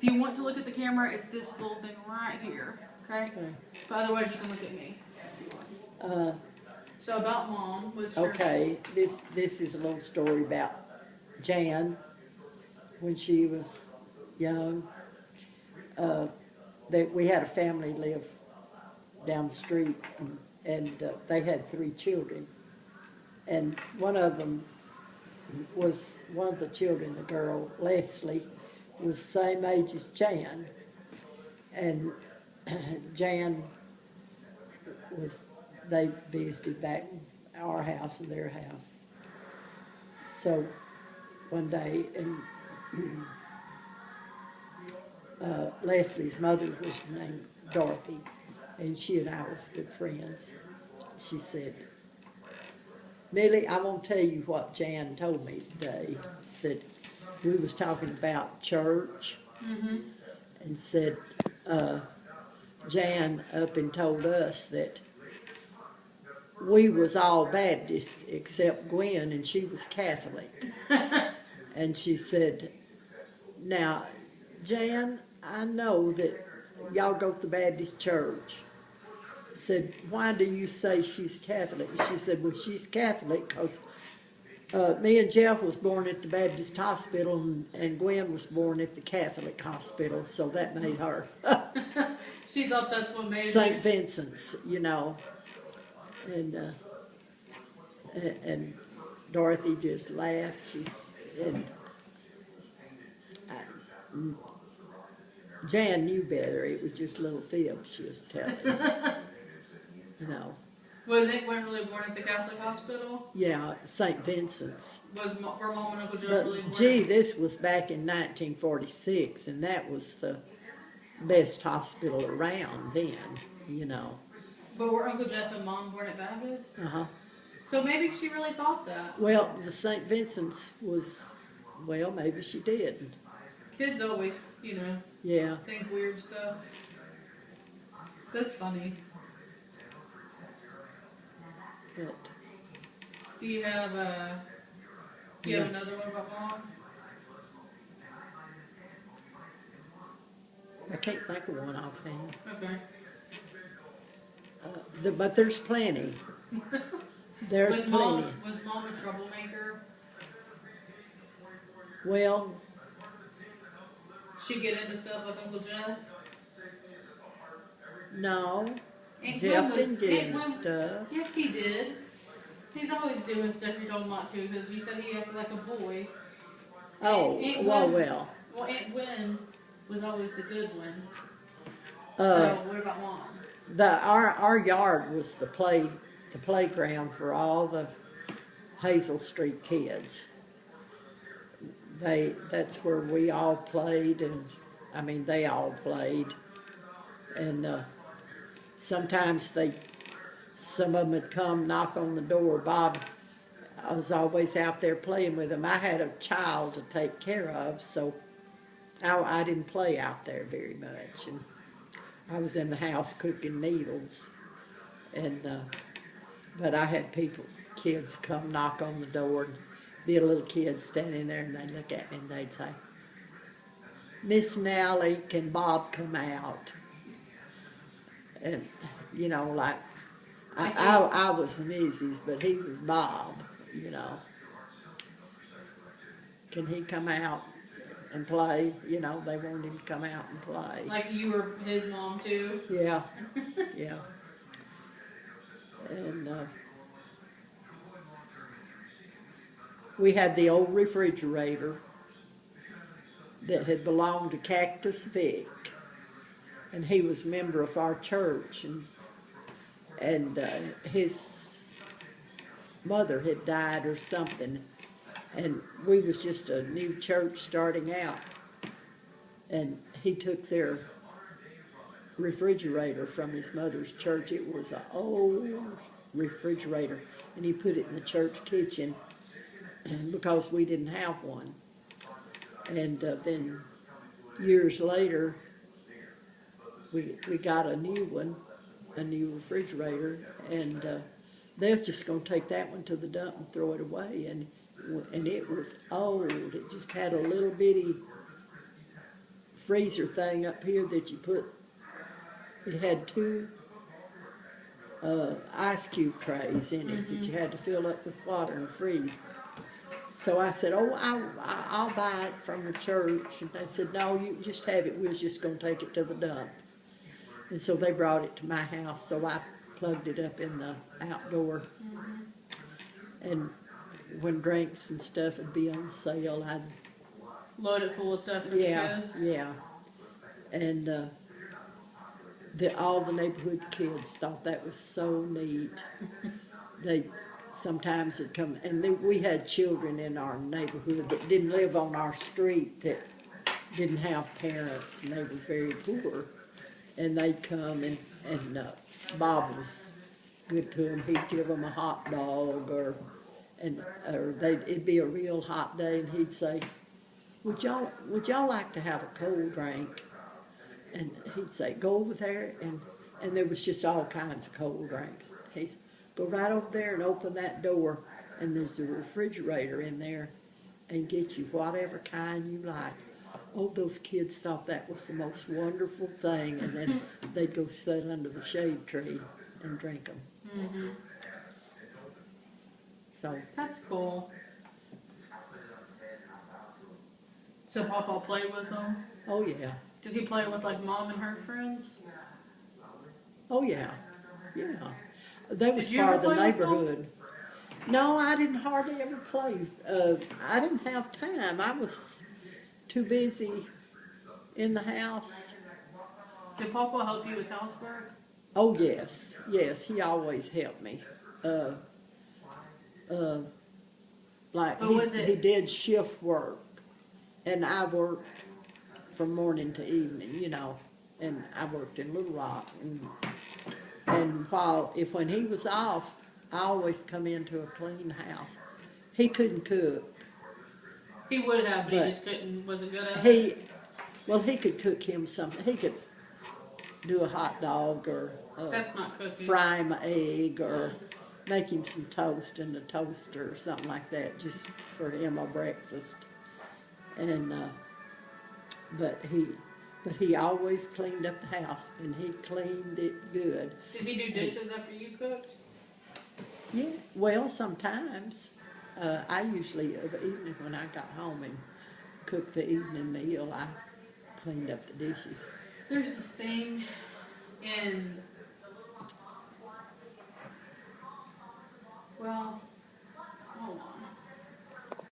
you want to look at the camera, it's this little thing right here, okay? But otherwise, you can look at me. So about Mom, what's your... Okay, this is a little story about Jan when she was young. We had a family live down the street, and they had 3 children. And one of them was, one of the children, the girl, Leslie, was the same age as Jan. And Jan they visited back in our house and their house. So one day, and Leslie's mother was named Dorothy, and she and I was good friends. She said, Millie, I won't tell you what Jan told me today. Said, we was talking about church, and said, Jan up and told us that we was all Baptist except Gwen, and she was Catholic. And she said, now, Jan, I know that y'all go to the Baptist church. Said, why do you say she's Catholic? She said, well, she's Catholic because me and Jeff was born at the Baptist hospital, and Gwen was born at the Catholic hospital, so that made her. She thought that's what made St. Vincent's, you know. And Dorothy just laughed. Jan knew better. It was just a little fib she was telling. You know. Was it Gwen really born at the Catholic hospital? Yeah, St. Vincent's. Were Mom and Uncle Jeff But really born? gee, this was back in 1946, and that was the best hospital around then, you know. But were Uncle Jeff and Mom born at Baptist? Uh-huh. So maybe she really thought that. Well, the St. Vincent's was, well, maybe she did. Kids always, Yeah. think weird stuff. That's funny. But Do you have another one about Mom? I can't think of one offhand. Okay. But there's plenty. There's Was plenty. Mom a troublemaker? Well, She get into stuff like Uncle Jeff? no. Aunt Jeff Gwen didn't get Aunt into Gwen- stuff. Yes, he did. He's always doing stuff you told him not to because you said he acted like a boy. Oh, Aunt well, Gwen- well. Well, Aunt Gwen was always the good one. Uh, So what about Mom? Our yard was the playground for all the Hazel Street kids. That's where we all played, and I mean they all played, and sometimes some of them would come knock on the door. Bob, I was always out there playing with them. I had a child to take care of, so I didn't play out there very much, and I was in the house cooking needles, and but I had kids come knock on the door, and be a little kid standing there, and they'd look at me and they'd say, Miss Nally, can Bob come out? And you know, like I was Mrs., but he was Bob, you know. Can he come out and play? You know, they wanted him to come out and play. Like you were his mom too? Yeah, yeah. And we had the old refrigerator that had belonged to Cactus Vic, and he was a member of our church, and his mother had died or something, and we was just a new church starting out, and he took their refrigerator from his mother's church. It was an old refrigerator, and he put it in the church kitchen because we didn't have one. And then years later, we got a new one, a new refrigerator, and they was just going to take that one to the dump and throw it away. And it was old. It just had a little bitty freezer thing up here that you put, it had two ice cube trays in it that you had to fill up with water and freeze. So I said, oh, I'll buy it from the church. And they said, no, you just have it. We're just going to take it to the dump. And so they brought it to my house. So I plugged it up in the outdoor. And when drinks and stuff would be on sale, I'd Load it full of stuff for the kids. yeah. And all the neighborhood kids thought that was so neat. They sometimes would come, and we had children in our neighborhood that didn't live on our street, that didn't have parents, and they were very poor. And they'd come, and Bob was good to them. He'd give them a hot dog, or it'd be a real hot day, and he'd say, would y'all like to have a cold drink? And he'd say, go over there, and there was just all kinds of cold drinks. He'd say, go right over there and open that door, and there's a refrigerator in there, and get you whatever kind you like. Oh, those kids thought that was the most wonderful thing, and then they'd go sit under the shade tree and drink them. Mm-hmm. So, That's cool. So Papa played with them? oh yeah, Did he play with like Mom and her friends? oh yeah, yeah. That was Did you part ever of the play with them? neighborhood. No, I didn't hardly ever play. I didn't have time. I was too busy in the house. Did Papa help you with housework? Oh yes, yes, he always helped me. Like But was it- he did shift work, and I worked from morning to evening, you know, and I worked in Little Rock, and when he was off, I always come into a clean house. He couldn't cook. He would have, but he But just couldn't, wasn't good at it? He could cook him something. He could do a hot dog, or That's not cooking. fry him an egg, or make him some toast in the toaster or something like that, just for him a breakfast. And but he always cleaned up the house, and he cleaned it good. Did he do dishes after you cooked? Yeah, well, sometimes I usually the evening when I got home and cooked the evening meal, I cleaned up the dishes. There's this thing in, well, hold on.